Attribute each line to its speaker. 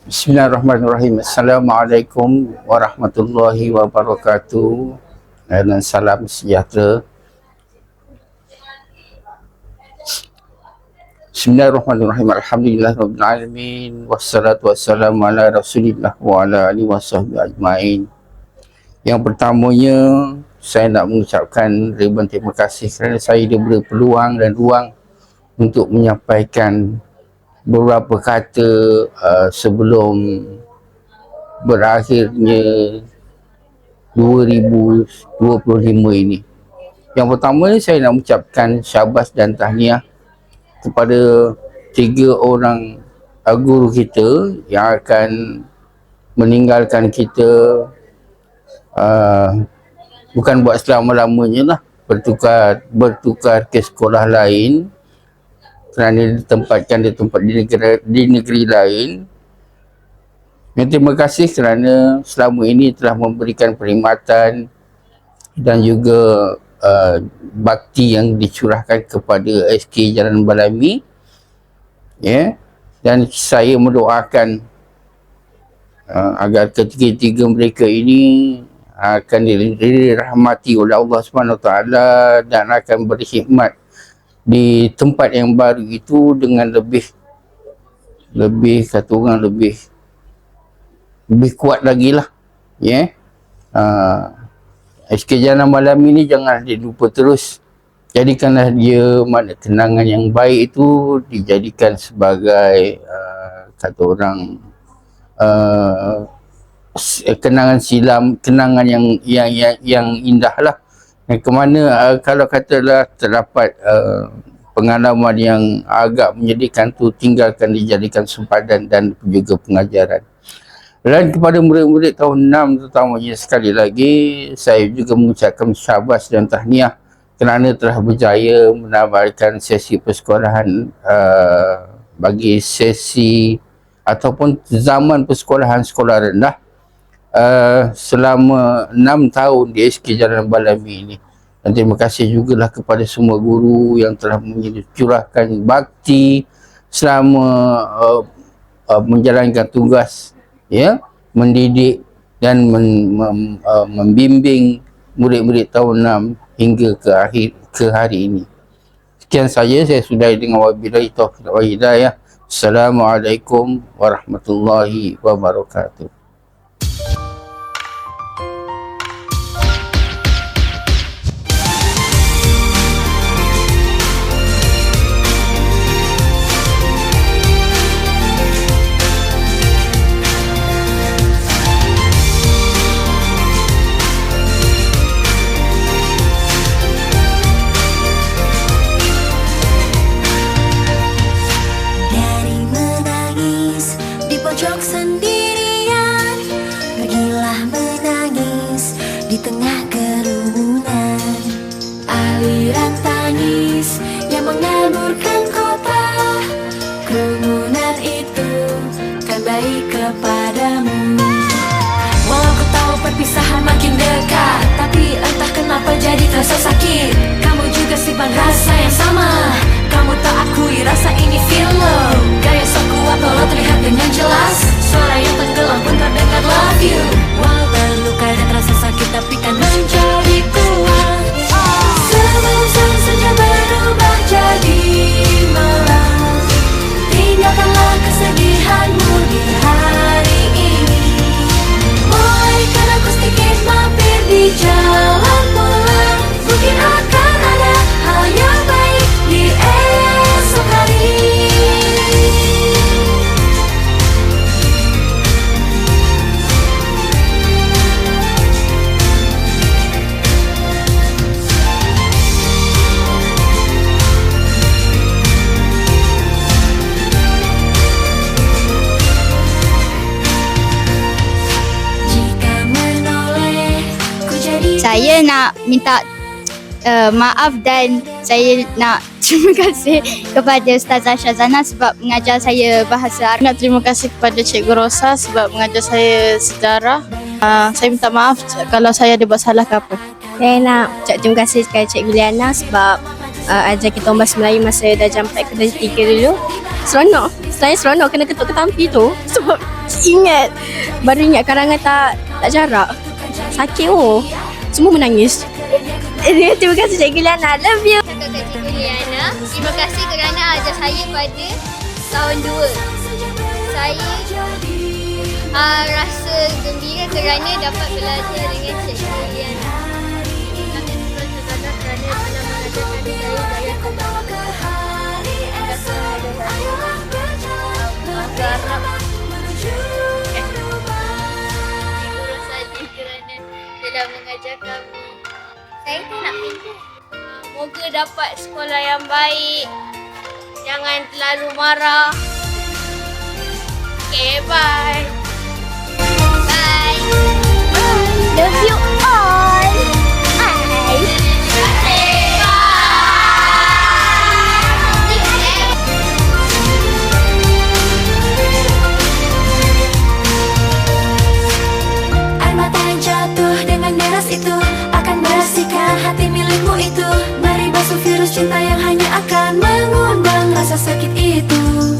Speaker 1: Bismillahirrahmanirrahim. Assalamualaikum warahmatullahi wabarakatuh. Dan salam sejahtera. Bismillahirrahmanirrahim. Alhamdulillahirabbil alamin. Wassalatu wassalamu ala Rasulillah wa ala alihi wasahbihi ajmain. Yang pertamanya, saya nak mengucapkan ribuan terima kasih kerana saya diberi peluang dan ruang untuk menyampaikan beberapa kata sebelum berakhirnya 2025 ini. Yang pertama, saya nak mengucapkan syabas dan tahniah kepada 3 orang guru kita yang akan meninggalkan kita bukan buat selama-lamanya lah, bertukar ke sekolah lain kerana ditempatkan di negeri lain. Terima kasih kerana selama ini telah memberikan perkhidmatan dan juga bakti yang dicurahkan kepada SK Jalan Balami. Dan saya mendoakan agar ketiga-tiga mereka ini akan dirahmati oleh Allah SWT dan akan berkhidmat di tempat yang baru itu dengan lebih kata orang lebih kuat lagi lah. SK Jalan Malam ini jangan dilupa terus. Jadikanlah dia kenangan yang baik itu dijadikan sebagai kata orang kenangan silam, kenangan yang indah lah. Kemana kalau katalah terdapat pengalaman yang agak menyedihkan tu, tinggalkan dijadikan sempadan dan juga pengajaran. Dan kepada murid-murid tahun 6 terutamanya, sekali lagi saya juga mengucapkan syabas dan tahniah kerana telah berjaya menamatkan sesi persekolahan bagi sesi ataupun zaman persekolahan sekolah rendah selama 6 tahun di SK Jalan Balami ini. Dan terima kasih jugalah kepada semua guru yang telah mencurahkan bakti selama menjalankan tugas, mendidik dan membimbing murid-murid tahun 6 hingga ke hari ini. Sekian saja, saya sudahi dengan wabillahi taufiq wal hidayah. Assalamualaikum warahmatullahi wabarakatuh.
Speaker 2: Pojok sendirian, pergilah menangis di tengah kerumunan. Aliran tangis yang mengaburkan kota, kerumunan itu kan baik kepadamu. Walau ku tahu perpisahan makin dekat, tapi entah kenapa jadi terasa sakit. Kamu juga simpan rasa yang sama, kamu tak akui rasa ini feel low. Gaya sok kuat walau terlihat dengan jelas, suara yang tenggelam pun terdengar love you. Walau terluka dan terasa sakit, tapi kan menjadi kuat. Sebesar saja berubah jadi malam, tinggalkanlah kesedihanmu di hari ini. Bolehkan aku sedikit mampir di jalan pulang, mungkin akan ada hal yang baik di esok hari.
Speaker 3: Saya nak minta maaf dan saya nak terima kasih kepada Ustazah Syazana sebab mengajar saya bahasa Arab.
Speaker 4: Nak terima kasih kepada Cikgu Rosa sebab mengajar saya sejarah. Saya minta maaf kalau saya ada buat salah ke apa.
Speaker 5: Saya nak ucap terima kasih kepada Cikgu Liana sebab ajar kita bahasa Melayu masa dah jam 4 ke dah 3 dulu. Seronok. Selain seronok kena ketuk ketampi tu sebab ingat baru ingat karangan tak jarak. Sakit semua menangis. Terima kasih Cikgu Liana. Love you.
Speaker 3: Kakak Cikgu Liana, terima kasih kerana ajar saya pada tahun 2. Saya rasa gembira kerana dapat belajar dengan Cikgu Liana. Kami terima kasih kerana telah mengajarkan saya telah mengajar kami. Saya tak nak pindah. Moga dapat sekolah yang baik. Jangan terlalu marah. Okay, bye. Bye. Love you all. Bye.
Speaker 2: Air mata yang jatuh dengan deras itu akan bersihkan hati milikmu itu dari basuh virus cinta yang hanya akan mengundang rasa sakit itu.